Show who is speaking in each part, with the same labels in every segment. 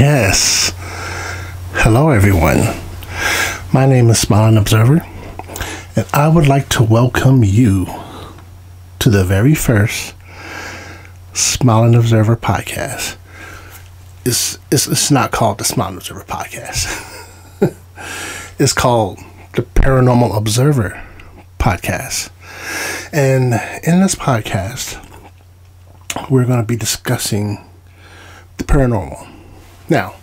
Speaker 1: Yes. Hello, everyone. My name is Paranormal Observer, and I would like to welcome you to the very first Paranormal Observer Podcast. It's not called the Paranormal Observer Podcast. It's called the Paranormal Observer Podcast. And in this podcast, we're going to be discussing the paranormal. Now,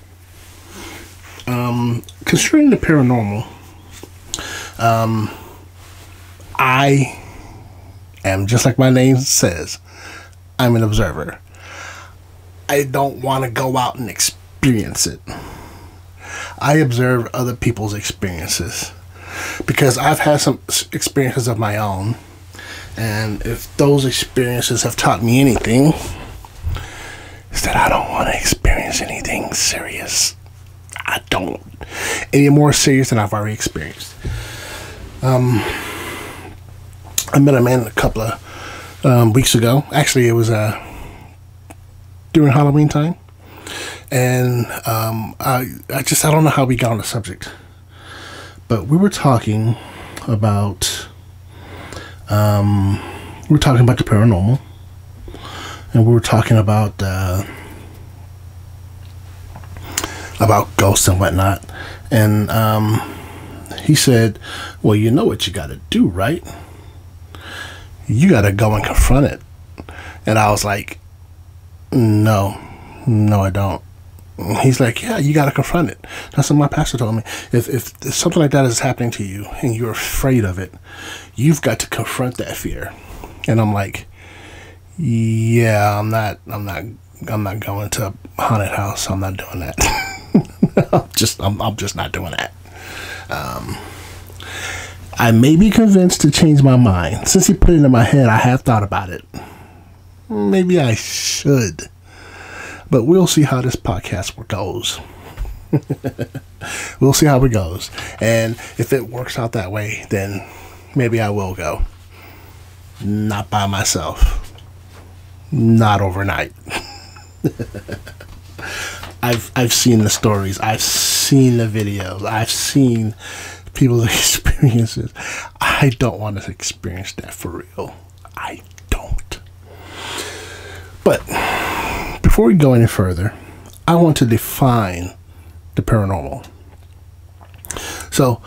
Speaker 1: concerning the paranormal, I am, just like my name says, I'm an observer. I don't want to go out and experience it. I observe other people's experiences because I've had some experiences of my own, and if those experiences have taught me anything, it's that I don't want to experience anything serious. I don't. Any more serious than I've already experienced. I met a man a couple of weeks ago. Actually, it was during Halloween time. And I don't know how we got on the subject. But we were talking about the paranormal. And we were talking about ghosts and whatnot. And he said, well, you know what you got to do, right? You got to go and confront it. And I was like, no, I don't. And he's like, yeah, you got to confront it. That's what my pastor told me. If something like that is happening to you and you're afraid of it, you've got to confront that fear. And I'm like, yeah, I'm not going to a haunted house. I'm not doing that. I'm just not doing that. I may be convinced to change my mind. Since he put it in my head, I have thought about it. Maybe I should. But we'll see how this podcast goes. We'll see how it goes. And if it works out that way, then maybe I will go. Not by myself. Not overnight. I've seen the stories. I've seen the videos. I've seen people's experiences. I don't want to experience that for real. I don't. But before we go any further, I want to define the paranormal. So,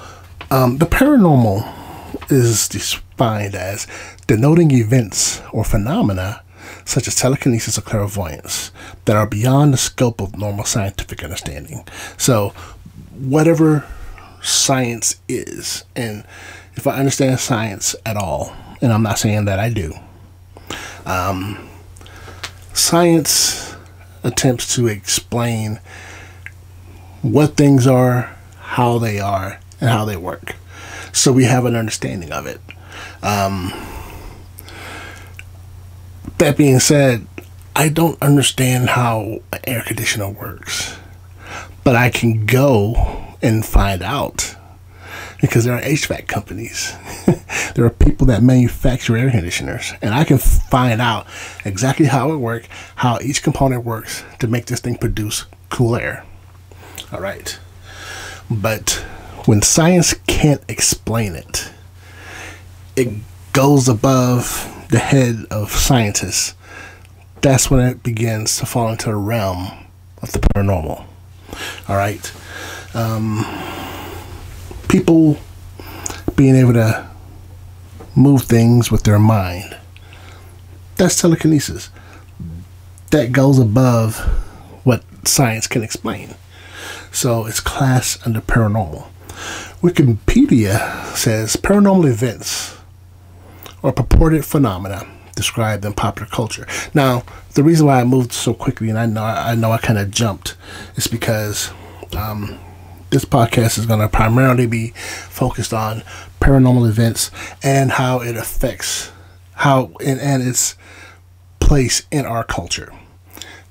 Speaker 1: the paranormal is defined as denoting events or phenomena such as telekinesis or clairvoyance that are beyond the scope of normal scientific understanding. So, whatever science is, and if I understand science at all, and I'm not saying that I do, science attempts to explain what things are, and how they work, so we have an understanding of it. That being said, I don't understand how an air conditioner works, but I can go and find out because there are HVAC companies. There are people that manufacture air conditioners, and I can find out exactly how it works, how each component works to make this thing produce cool air. All right. But when science can't explain it, it goes above the head of scientists. That's when it begins to fall into the realm of the paranormal. All right. People being able to move things with their mind, that's telekinesis. That goes above what science can explain. So it's classed under paranormal. Wikipedia says paranormal events or purported phenomena described in popular culture. Now, the reason why I moved so quickly, and I know I kind of jumped, is because this podcast is going to primarily be focused on paranormal events and how it affects and its place in our culture.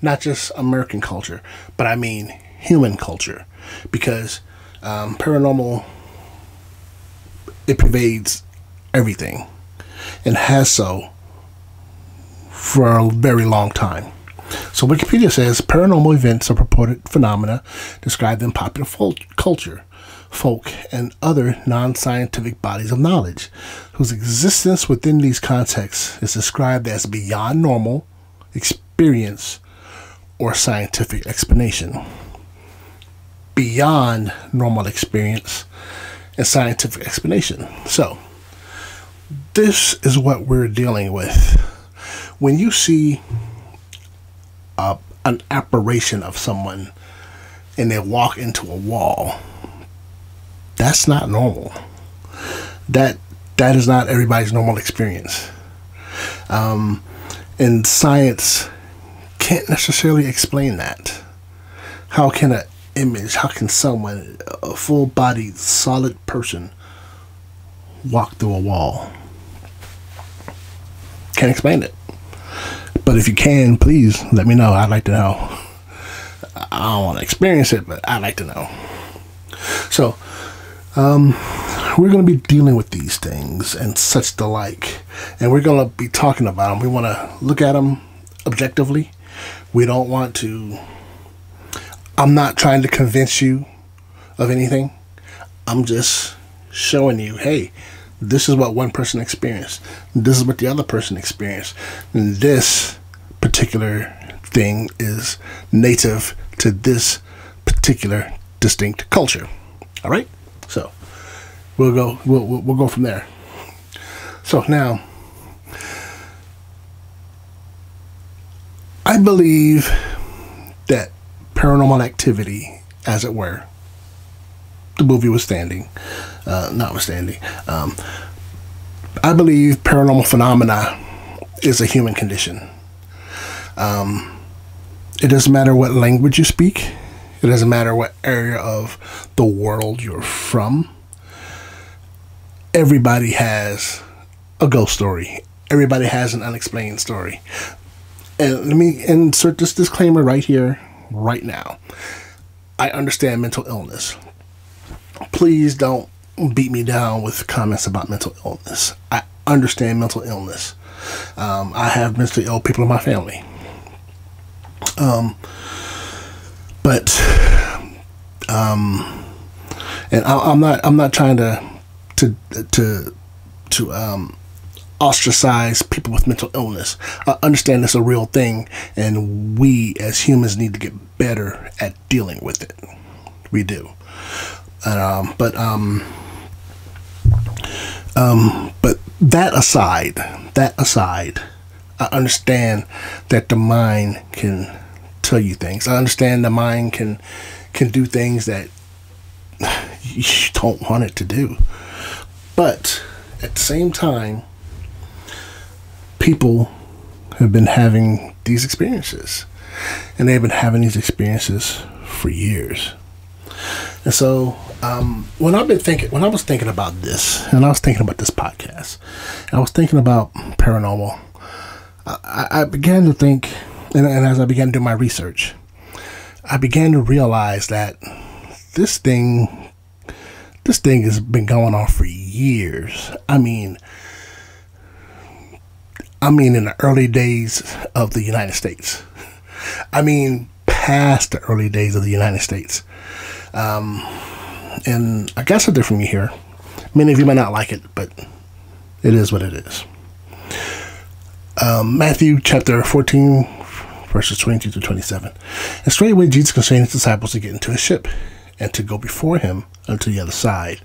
Speaker 1: Not just American culture, but I mean human culture, because paranormal, it pervades everything and has so for a very long time. So Wikipedia says paranormal events are purported phenomena described in popular culture, folk, and other non-scientific bodies of knowledge, whose existence within these contexts is described as beyond normal experience or scientific explanation. Beyond normal experience and scientific explanation. So, this is what we're dealing with. When you see an apparition of someone and they walk into a wall, that's not normal. That is not everybody's normal experience. And science can't necessarily explain that. How can an image, how can someone, a full-bodied, solid person, walk through a wall? Can't explain it. But if you can, please let me know. I'd like to know. I don't want to experience it, but I'd like to know. So, we're going to be dealing with these things and such the like. And we're going to be talking about them. We want to look at them objectively. We don't want to... I'm not trying to convince you of anything. I'm just showing you, hey, this is what one person experienced. This is what the other person experienced. And this particular thing is native to this particular distinct culture. All right? So we'll go from there. So now, I believe that paranormal activity, as it were, the movie notwithstanding, I believe paranormal phenomena is a human condition. It doesn't matter what language you speak. It doesn't matter what area of the world you're from. Everybody has a ghost story. Everybody has an unexplained story. And let me insert this disclaimer right here, right now. I understand mental illness. Please don't beat me down with comments about mental illness. I understand mental illness. I have mentally ill people in my family. And I'm not trying to ostracize people with mental illness. I understand it's a real thing, and we as humans need to get better at dealing with it. We do. But that aside, I understand that the mind can tell you things. I understand the mind can do things that you don't want it to do. But at the same time, people have been having these experiences, and they've been having these experiences for years. And so, when I was thinking about this, and I was thinking about this podcast, and I was thinking about paranormal, I began to think, and as I began to do my research, I began to realize that this thing has been going on for years. I mean, in the early days of the United States. I mean, past the early days of the United States. And I got something from you here. Many of you might not like it, but it is what it is. Matthew chapter 14, verses 22 to 27. And straightway Jesus constrained his disciples to get into a ship, and to go before him unto the other side,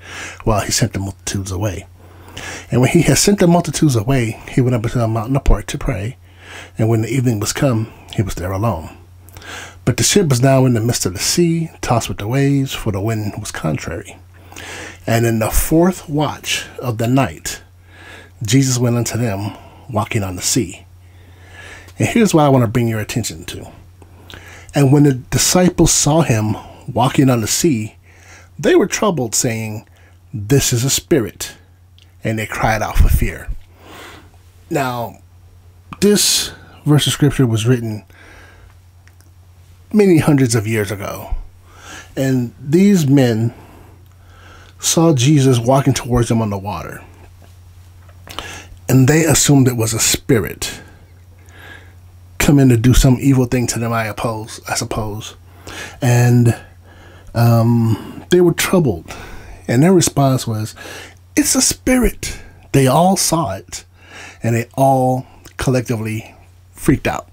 Speaker 1: while he sent the multitudes away. And when he had sent the multitudes away, he went up into a mountain apart to pray. And when the evening was come, he was there alone. But the ship was now in the midst of the sea, tossed with the waves, for the wind was contrary. And in the fourth watch of the night, Jesus went unto them, walking on the sea. And here's what I want to bring your attention to. And when the disciples saw him walking on the sea, they were troubled, saying, "This is a spirit." And they cried out for fear. Now, this verse of scripture was written many hundreds of years ago. And these men saw Jesus walking towards them on the water. And they assumed it was a spirit come in to do some evil thing to them, I suppose. And they were troubled. And their response was, it's a spirit. They all saw it. And they all collectively freaked out.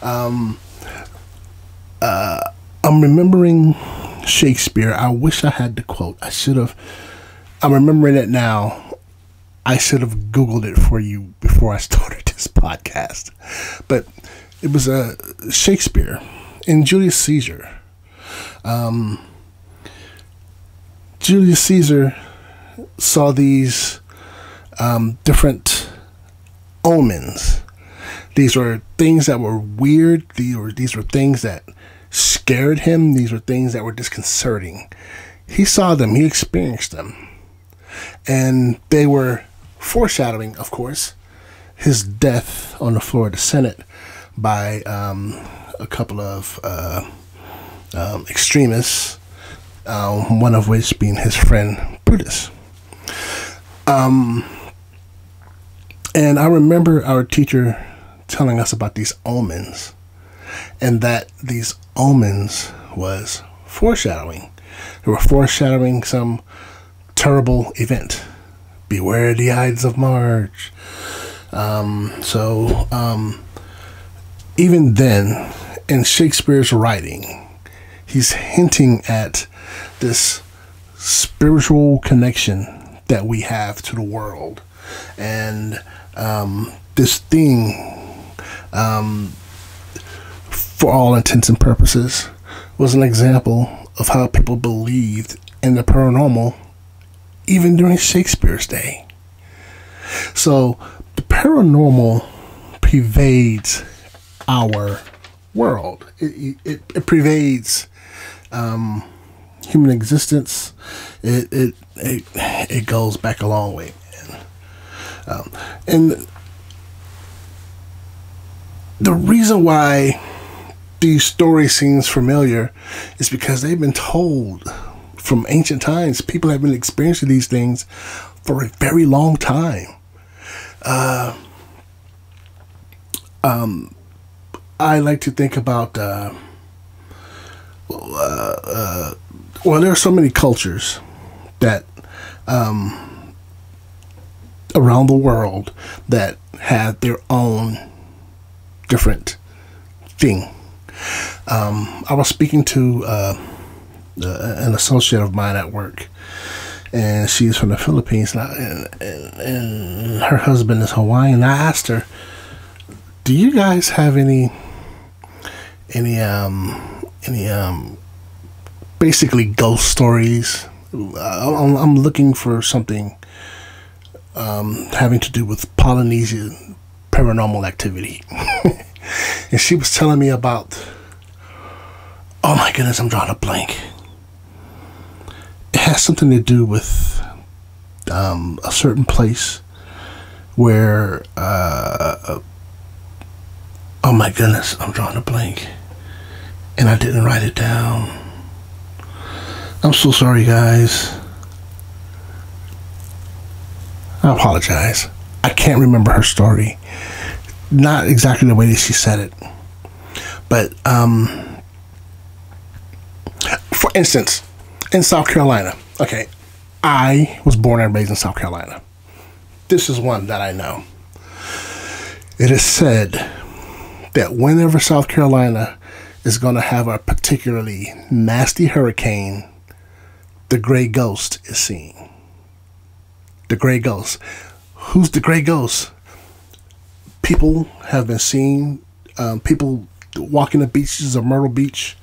Speaker 1: I'm remembering Shakespeare. I wish I had the quote. I'm remembering it now. I should have Googled it for you before I started this podcast. But it was Shakespeare in Julius Caesar. Julius Caesar saw these different omens. These were things that were weird. These were things that scared him. These were things that were disconcerting. He saw them. He experienced them. And they were foreshadowing, of course, his death on the floor of the Senate by a couple of extremists, one of which being his friend Brutus. And I remember our teacher telling us about these omens, and that these omens was foreshadowing. They were foreshadowing some terrible event. Beware the Ides of March. Even then, in Shakespeare's writing, he's hinting at this spiritual connection that we have to the world. And this thing, for all intents and purposes, was an example of how people believed in the paranormal even during Shakespeare's day. So the paranormal pervades our world. It pervades human existence. It goes back a long way, man. And the reason why these stories seems familiar is because they've been told from ancient times. People have been experiencing these things for a very long time. I like to think about well, there are so many cultures that around the world that have their own different thing. I was speaking to an associate of mine at work, and she's from the Philippines, and her husband is Hawaiian. I asked her, do you guys have any basically ghost stories? I'm looking for something having to do with Polynesian paranormal activity. And she was telling me about, oh my goodness, I'm drawing a blank. It has something to do with a certain place where, oh my goodness, I'm drawing a blank. And I didn't write it down. I'm so sorry, guys. I apologize. I can't remember her story. Not exactly the way that she said it. But, for instance, in South Carolina, okay, I was born and raised in South Carolina. This is one that I know. It is said that whenever South Carolina is going to have a particularly nasty hurricane, the gray ghost is seen. The gray ghost. Who's the gray ghost? People have been seen. People walking the beaches of Myrtle Beach.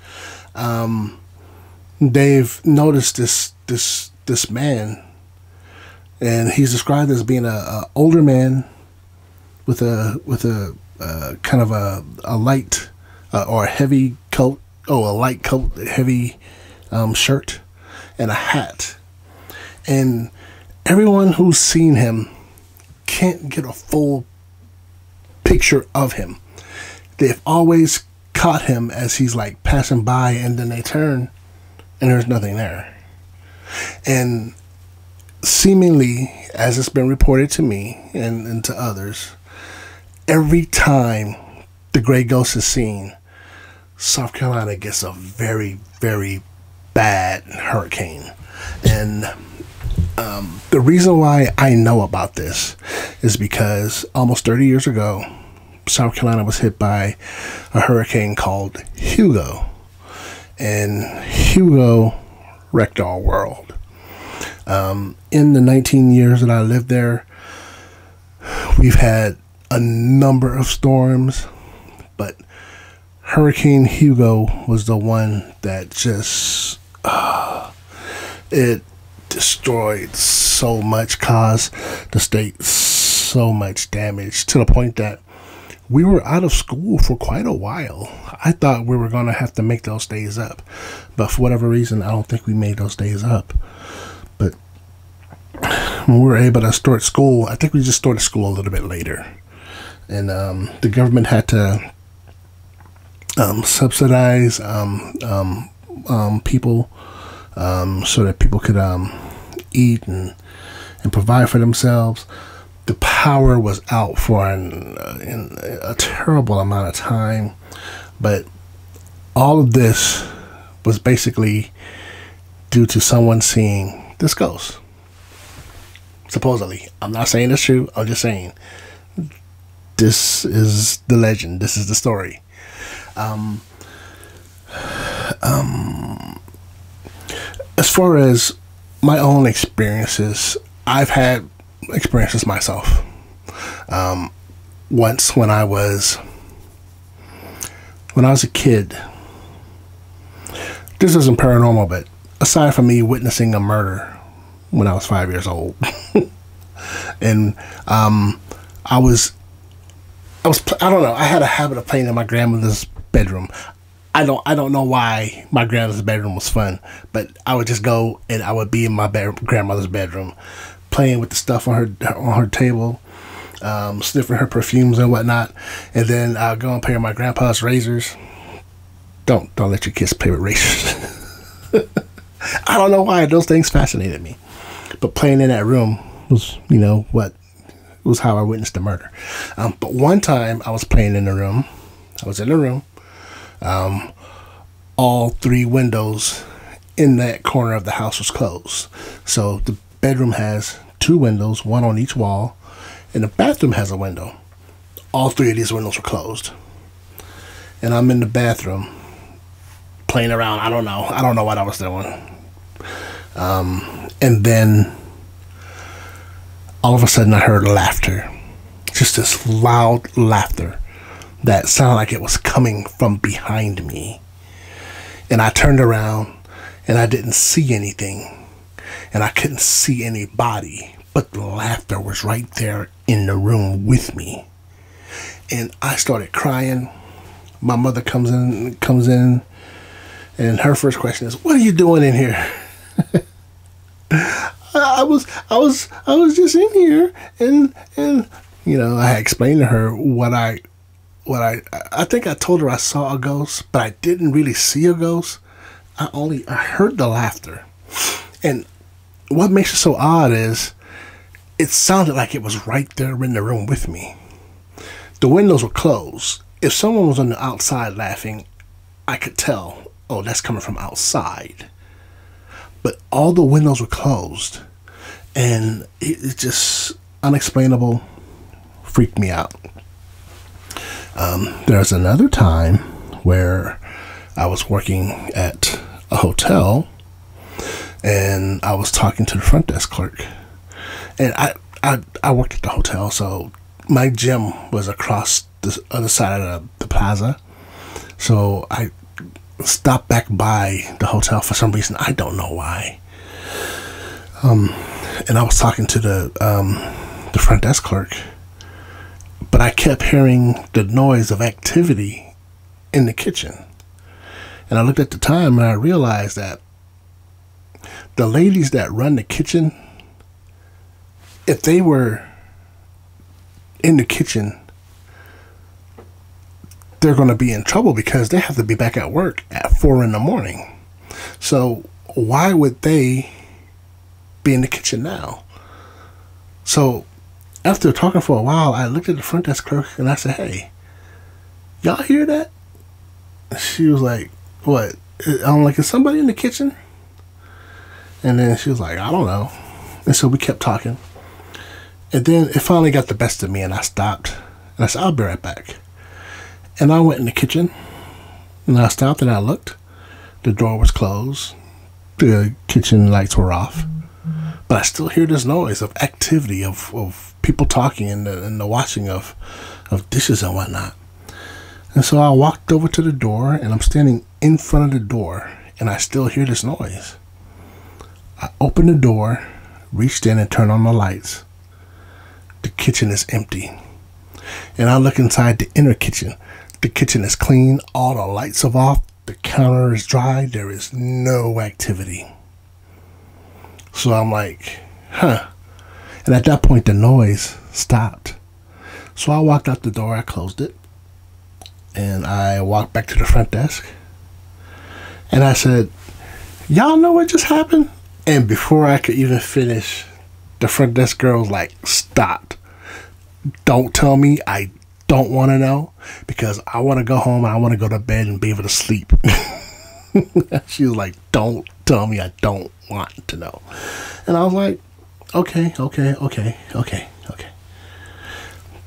Speaker 1: They've noticed this man, and he's described as being a older man with a kind of a light or a heavy coat. Oh, a light coat, heavy shirt, and a hat. And everyone who's seen him can't get a full picture of him. They've always caught him as he's like passing by, and then they turn and there's nothing there. And seemingly, as it's been reported to me and to others, every time the gray ghost is seen, South Carolina gets a very, very bad hurricane. And the reason why I know about this is because almost 30 years ago, South Carolina was hit by a hurricane called Hugo. And Hugo wrecked our world. In the 19 years that I lived there, we've had a number of storms, but Hurricane Hugo was the one that just, it destroyed so much, caused the state so much damage, to the point that we were out of school for quite a while. I thought we were going to have to make those days up, but for whatever reason, I don't think we made those days up. But when we were able to start school, I think we just started school a little bit later. And the government had to subsidize people so that people could eat and provide for themselves. The power was out for a terrible amount of time, but all of this was basically due to someone seeing this ghost. Supposedly. I'm not saying it's true. I'm just saying this is the legend. This is the story. As far as my own experiences, I've had experiences myself. Once when I was a kid, this isn't paranormal, but aside from me witnessing a murder when I was 5 years old, and I don't know, I had a habit of playing in my grandmother's bedroom. I don't know why my grandmother's bedroom was fun, but I would just go and I would be in my grandmother's bedroom, playing with the stuff on her table, sniffing her perfumes and whatnot, and then I'll go and play with my grandpa's razors. Don't let your kids play with razors. I don't know why those things fascinated me, but playing in that room was, was how I witnessed the murder. But one time I was playing in the room. I was in the room. All three windows in that corner of the house was closed. So the bedroom has two windows, one on each wall, and the bathroom has a window. All three of these windows were closed. And I'm in the bathroom playing around. I don't know what I was doing. And then all of a sudden I heard laughter. Just this loud laughter that sounded like it was coming from behind me. And I turned around and I didn't see anything. And I couldn't see anybody. But the laughter was right there in the room with me. And I started crying. My mother comes in, and her first question is, "What are you doing in here?" I was just in here, and I had explained to her what I think I told her I saw a ghost, but I didn't really see a ghost. I heard the laughter. And what makes it so odd is it sounded like it was right there in the room with me. The windows were closed. If someone was on the outside laughing, I could tell, oh, that's coming from outside. But all the windows were closed, and it just unexplainable, freaked me out. There's another time where I was working at a hotel, and I was talking to the front desk clerk. And I worked at the hotel, so my gym was across the other side of the plaza. So I stopped back by the hotel for some reason. I don't know why. And I was talking to the front desk clerk, but I kept hearing the noise of activity in the kitchen. And I looked at the time and I realized that the ladies that run the kitchen, if they were in the kitchen, they're going to be in trouble because they have to be back at work at 4 a.m. So why would they be in the kitchen now? So after talking for a while, I looked at the front desk clerk and I said, "Hey, y'all hear that?" She was like, "What?" I'm like, "Is somebody in the kitchen?" And then she was like, "I don't know." And so we kept talking. And then it finally got the best of me, and I stopped. And I said, "I'll be right back." And I went in the kitchen, and I stopped and I looked. The door was closed. The kitchen lights were off. But I still hear this noise of activity, of people talking and the washing of dishes and whatnot. And so I walked over to the door, and I'm standing in front of the door, and I still hear this noise. I opened the door, reached in and turned on the lights. The kitchen is empty. And I look inside the inner kitchen. The kitchen is clean. All the lights are off. The counter is dry. There is no activity. So I'm like, huh. And at that point, the noise stopped. So I walked out the door. I closed it. And I walked back to the front desk. And I said, "Y'all know what just happened?" And before I could even finish, the front desk girl was like, "Stop. Don't tell me. I don't want to know, because I want to go home and I want to go to bed and be able to sleep." She was like, "Don't tell me. I don't want to know." And I was like, okay.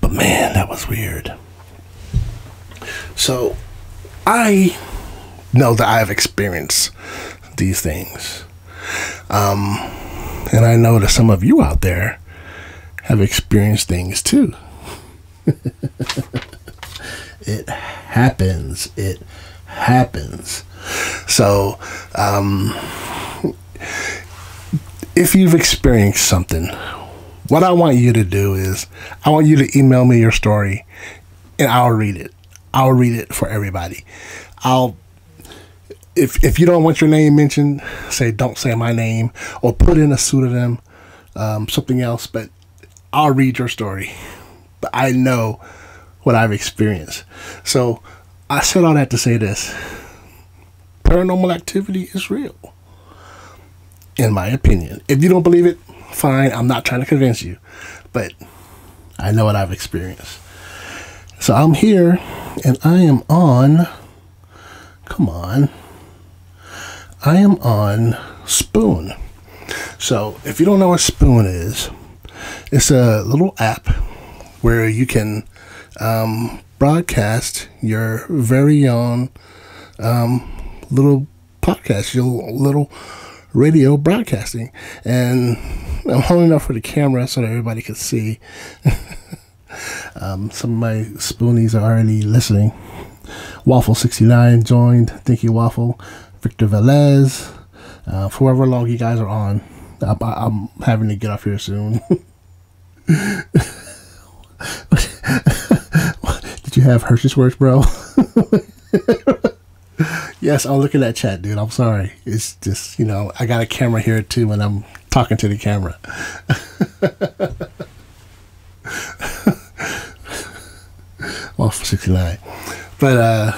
Speaker 1: But man, that was weird. So I know that I have experienced these things. And I know that some of you out there have experienced things too. It happens. It happens. So, if you've experienced something, what I want you to do is, I want you to email me your story, and I'll read it. I'll read it for everybody. If you don't want your name mentioned, don't say my name, or put in a pseudonym, something else, but I'll read your story. But I know what I've experienced. So I said all that to say this. Paranormal activity is real, in my opinion. If you don't believe it, fine. I'm not trying to convince you, but I know what I've experienced. So I'm here, and I am on, come on, I am on Spoon. So if you don't know what Spoon is, it's a little app where you can broadcast your very own little podcast, your little radio broadcasting. And I'm holding up for the camera so that everybody can see. Some of my spoonies are already listening. Waffle69 joined. Thank you, Waffle. Victor Velez. For however long you guys are on. I'm having to get off here soon. Did you have Hershey's words, bro? Yes, I'm looking at chat, dude. I'm sorry. It's just, I got a camera here too, and I'm talking to the camera. Well, for 69. But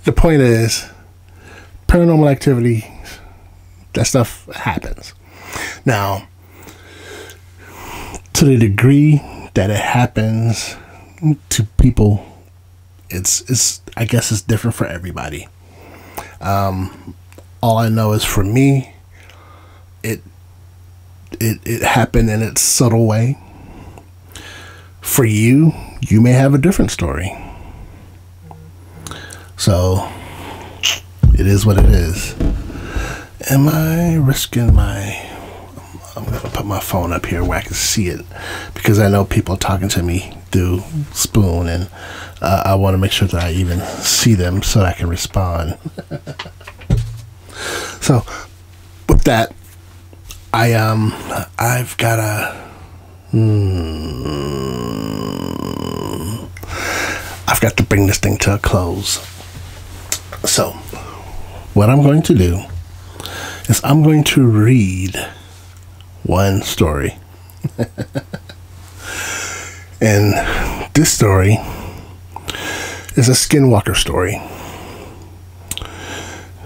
Speaker 1: the point is, paranormal activity, that stuff happens. Now, to the degree that it happens to people, it's I guess it's different for everybody. All I know is, for me, it happened in its subtle way. For you may have a different story. So it is what it is. Am I risking I'm going to put my phone up here where I can see it, because I know people are talking to me through Spoon, and I want to make sure that I even see them so that I can respond. So with that, I've got to bring this thing to a close. So what I'm going to do is I'm going to read one story. And this story is a Skinwalker story.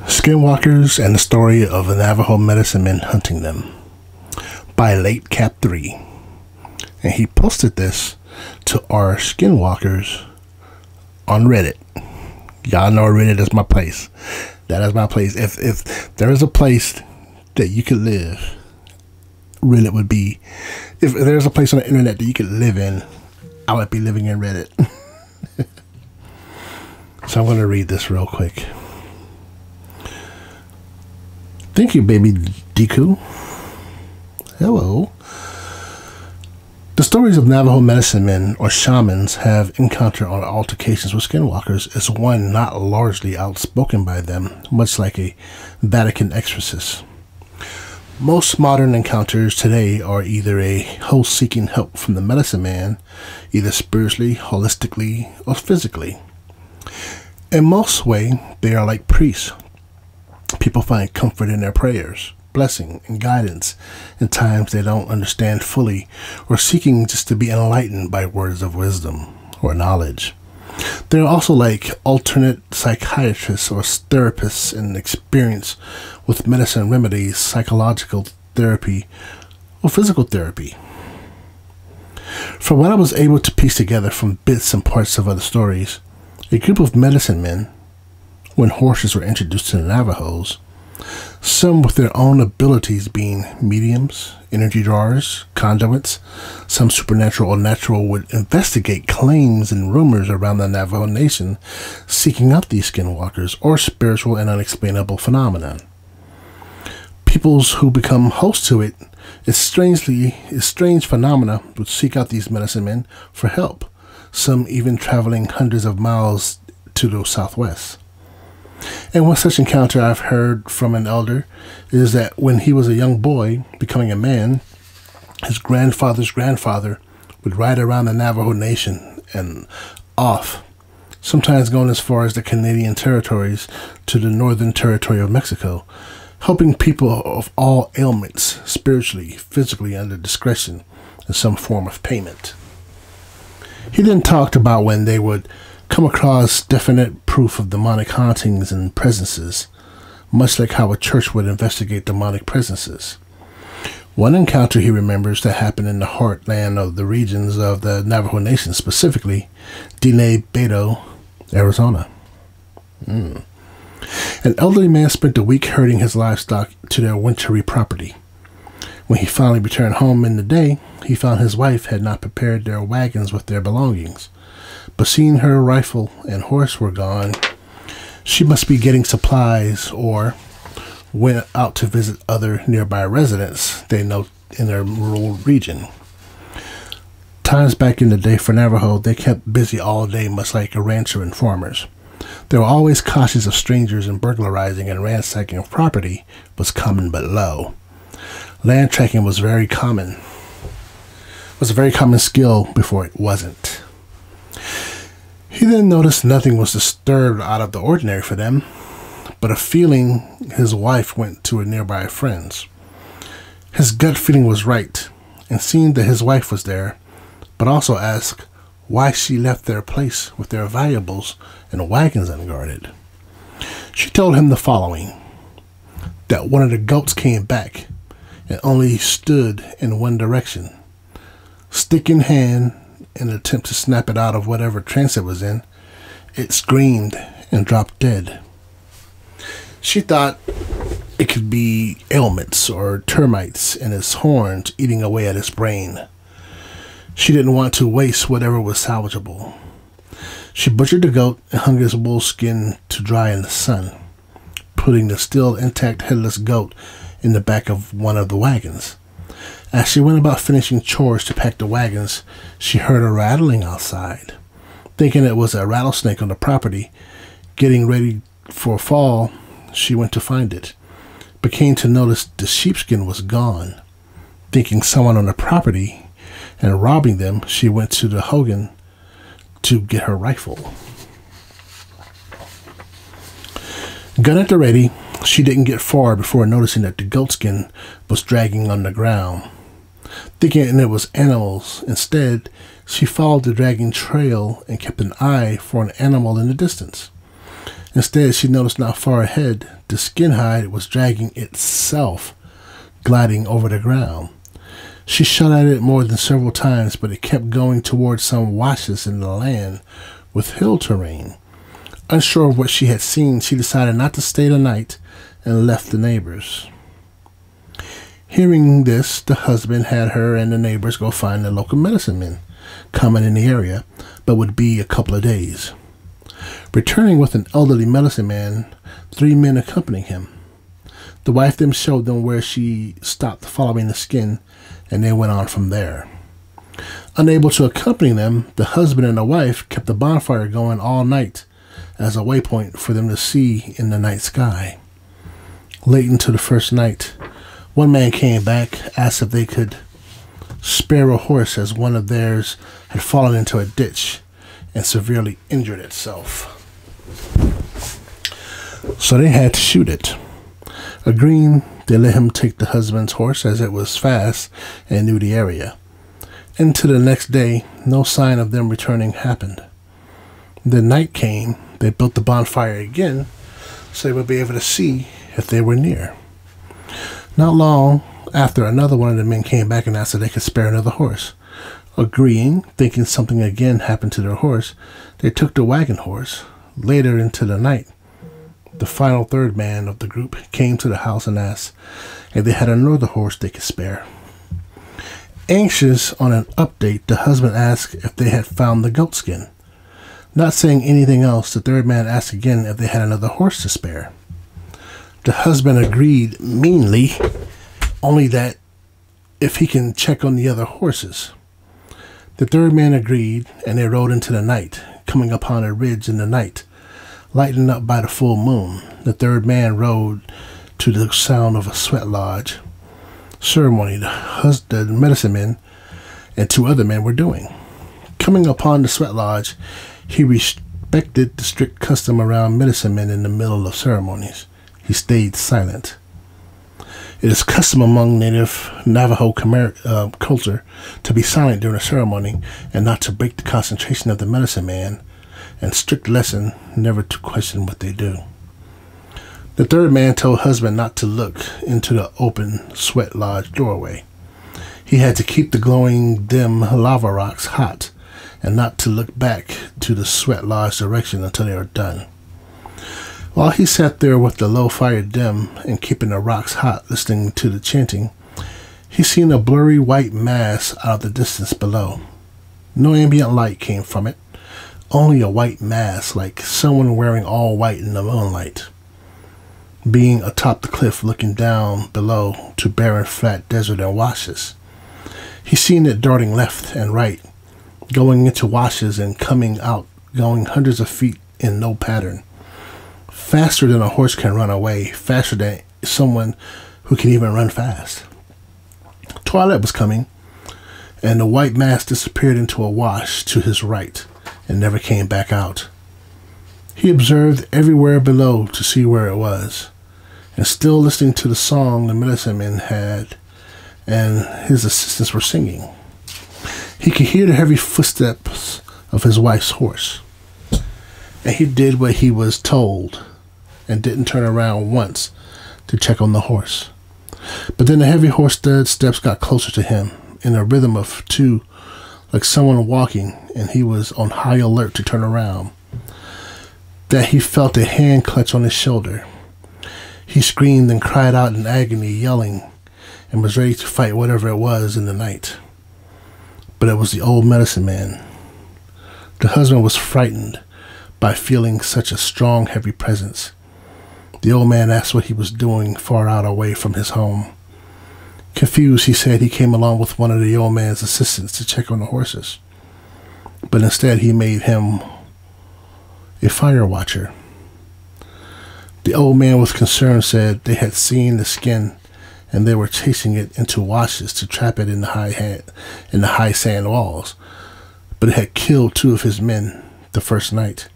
Speaker 1: Skinwalkers and the story of the Navajo medicine men hunting them, by Late Cap 3. And he posted this to our skinwalkers on Reddit. Y'all know Reddit is my place. That is my place. If there is a place that you could live, Reddit would be. If there's a place on the internet that you could live in, I would be living in Reddit. So I'm going to read this real quick. Thank you, baby Deku. Hello. The stories of Navajo medicine men or shamans have encountered on altercations with skinwalkers is one not largely outspoken by them, much like a Vatican exorcist. Most modern encounters today are either a host seeking help from the medicine man, either spiritually, holistically, or physically. In most way, they are like priests. People find comfort in their prayers, blessing, and guidance in times they don't understand fully, or seeking just to be enlightened by words of wisdom or knowledge. They're also like alternate psychiatrists or therapists in experience with medicine remedies, psychological therapy, or physical therapy. From what I was able to piece together from bits and parts of other stories, a group of medicine men, when horses were introduced to the Navajos, some with their own abilities being mediums, energy drawers, conduits, some supernatural or natural, would investigate claims and rumors around the Navajo Nation, seeking out these skinwalkers or spiritual and unexplainable phenomena. Peoples who become host to it, strange phenomena would seek out these medicine men for help, some even traveling hundreds of miles to the southwest. And one such encounter I've heard from an elder is that when he was a young boy, becoming a man, his grandfather's grandfather would ride around the Navajo Nation and off, sometimes going as far as the Canadian territories to the northern territory of Mexico, helping people of all ailments, spiritually, physically, under discretion, in some form of payment. He then talked about when they would come across definite proof of demonic hauntings and presences, much like how a church would investigate demonic presences. One encounter he remembers that happened in the heartland of the regions of the Navajo Nation, specifically Diné Beto, Arizona. An elderly man spent a week herding his livestock to their wintry property. When he finally returned home in the day, he found his wife had not prepared their wagons with their belongings. But seeing her rifle and horse were gone, she must be getting supplies or went out to visit other nearby residents they know in their rural region. Times back in the day for Navajo, they kept busy all day, much like a rancher and farmers. They were always cautious of strangers, and burglarizing and ransacking of property was common but low. Land tracking was a very common skill before it wasn't. He then noticed nothing was disturbed out of the ordinary for them, but a feeling his wife went to a nearby friend's. His gut feeling was right, and seeing that his wife was there, but also asked why she left their place with their valuables and wagons unguarded. She told him the following, that one of the goats came back and only stood in one direction. Stick in hand, in an attempt to snap it out of whatever trance it was in, it screamed and dropped dead. She thought it could be ailments or termites in its horns eating away at his brain. She didn't want to waste whatever was salvageable. She butchered the goat and hung his wool skin to dry in the sun, putting the still intact headless goat in the back of one of the wagons. As she went about finishing chores to pack the wagons, she heard a rattling outside. Thinking it was a rattlesnake on the property, getting ready for a fall, she went to find it, but came to notice the sheepskin was gone. Thinking someone on the property and robbing them, she went to the hogan to get her rifle. Gun at the ready, she didn't get far before noticing that the goatskin was dragging on the ground. Thinking it was animals, instead, she followed the dragging trail and kept an eye for an animal in the distance. Instead, she noticed not far ahead, the skin hide was dragging itself, gliding over the ground. She shot at it more than several times, but it kept going towards some washes in the land with hill terrain. Unsure of what she had seen, she decided not to stay the night and left the neighbors. Hearing this, the husband had her and the neighbors go find the local medicine men common in the area, but would be a couple of days. Returning with an elderly medicine man, 3 men accompanying him. The wife then showed them where she stopped following the skin, and they went on from there. Unable to accompany them, the husband and the wife kept the bonfire going all night as a waypoint for them to see in the night sky. Late into the first night, one man came back, asked if they could spare a horse as one of theirs had fallen into a ditch and severely injured itself. So they had to shoot it. Agreeing, they let him take the husband's horse as it was fast and knew the area. Into the next day, no sign of them returning happened. The night came, they built the bonfire again so they would be able to see if they were near. Not long after, another one of the men came back and asked if they could spare another horse. Agreeing, thinking something again happened to their horse, they took the wagon horse. Later into the night, the final third man of the group came to the house and asked if they had another horse they could spare. Anxious on an update, the husband asked if they had found the goat skin. Not saying anything else, the third man asked again if they had another horse to spare. The husband agreed meanly, only that if he can check on the other horses. The third man agreed, and they rode into the night, coming upon a ridge in the night, lightened up by the full moon. The third man rode to the sound of a sweat lodge ceremony the medicine men and 2 other men were doing. Coming upon the sweat lodge, he respected the strict custom around medicine men in the middle of ceremonies. He stayed silent. It is custom among native Navajo culture to be silent during a ceremony and not to break the concentration of the medicine man, and strict lesson never to question what they do. The third man told husband not to look into the open sweat lodge doorway. He had to keep the glowing dim lava rocks hot and not to look back to the sweat lodge direction until they were done. While he sat there with the low fire dim and keeping the rocks hot, listening to the chanting, he seen a blurry white mass out of the distance below. No ambient light came from it, only a white mass like someone wearing all white in the moonlight. Being atop the cliff looking down below to barren flat desert and washes, he seen it darting left and right, going into washes and coming out, going hundreds of feet in no pattern. Faster than a horse can run away, faster than someone who can even run fast. Twilight was coming, and the white mass disappeared into a wash to his right and never came back out. He observed everywhere below to see where it was, and still listening to the song the medicine man had and his assistants were singing. He could hear the heavy footsteps of his wife's horse, and he did what he was told and didn't turn around once to check on the horse. But then the heavy horse steps got closer to him in a rhythm of 2, like someone walking, and he was on high alert to turn around. That he felt a hand clutch on his shoulder. He screamed and cried out in agony, yelling, and was ready to fight whatever it was in the night. But it was the old medicine man. The husband was frightened by feeling such a strong, heavy presence. The old man asked what he was doing far out away from his home. Confused, he said he came along with one of the old man's assistants to check on the horses. But instead he made him a fire watcher. The old man with concern said they had seen the skin and they were chasing it into washes to trap it in the high sand walls. But it had killed 2 of his men the first night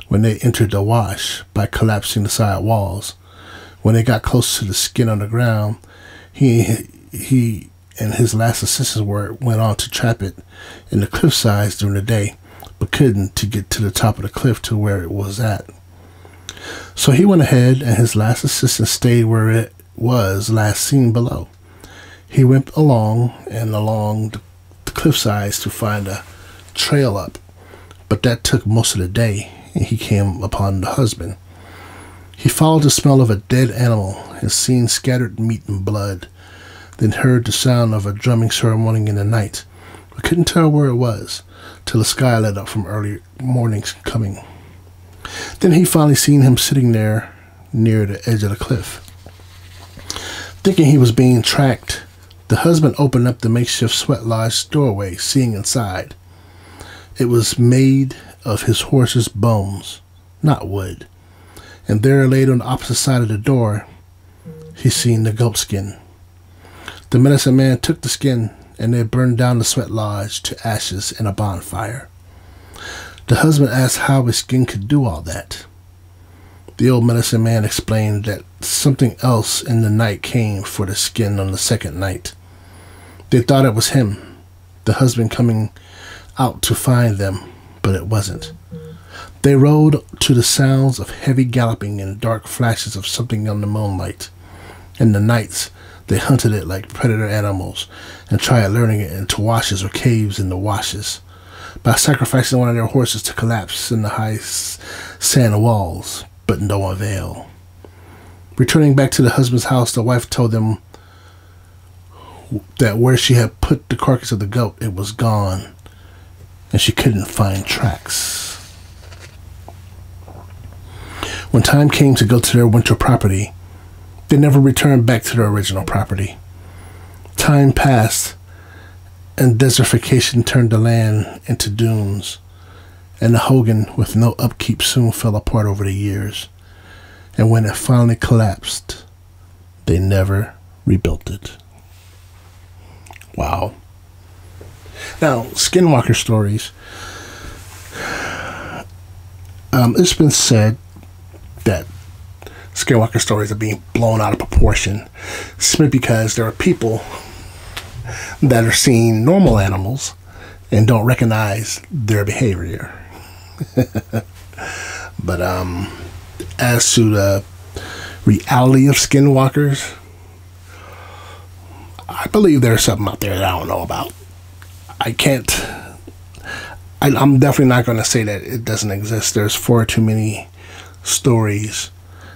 Speaker 1: when they entered the wash by collapsing the side walls. When they got close to the skin on the ground, he and his last assistants went on to trap it in the cliff sides during the day, but couldn't to get to the top of the cliff to where it was at. So he went ahead and his last assistant stayed where it was last seen below. He went along the cliff sides to find a trail up, but that took most of the day, and he came upon the husband. He followed the smell of a dead animal and seen scattered meat and blood, then heard the sound of a drumming ceremony in the night, but couldn't tell where it was till the sky lit up from early morning's coming. Then he finally seen him sitting there near the edge of the cliff. Thinking he was being tracked, the husband opened up the makeshift sweat lodge doorway, seeing inside. It was made of his horse's bones, not wood, and there laid on the opposite side of the door, he seen the goat skin. The medicine man took the skin, and they burned down the sweat lodge to ashes in a bonfire. The husband asked how his skin could do all that. The old medicine man explained that something else in the night came for the skin on the second night. They thought it was him, the husband, coming out to find them, but it wasn't. They rode to the sounds of heavy galloping and dark flashes of something on the moonlight. In the nights, they hunted it like predator animals and tried luring it into washes or caves in the washes by sacrificing one of their horses to collapse in the high sand walls, but no avail. Returning back to the husband's house, the wife told them that where she had put the carcass of the goat, it was gone, and she couldn't find tracks. When time came to go to their winter property, they never returned back to their original property. Time passed, and desertification turned the land into dunes, and the Hogan with no upkeep soon fell apart over the years. And when it finally collapsed, they never rebuilt it. Wow. Now, Skinwalker Stories. It's been said that Skinwalker Stories are being blown out of proportion simply because there are people that are seeing normal animals and don't recognize their behavior. But as to the reality of skinwalkers, I believe there's something out there that I don't know about. I'm definitely not going to say that it doesn't exist. There's far too many stories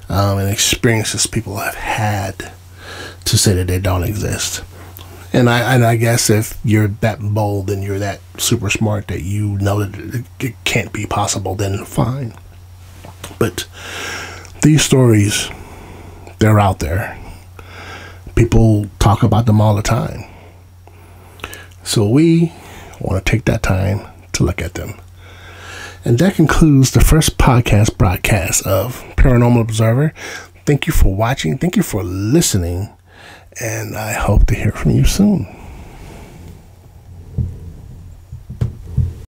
Speaker 1: and experiences people have had to say that they don't exist. And I guess if you're that bold and you're that super smart that you know that it can't be possible, then fine. But these stories, they're out there. People talk about them all the time. So we want to take that time to look at them. And that concludes the first podcast broadcast of Paranormal Observer. Thank you for watching. Thank you for listening. And I hope to hear from you soon.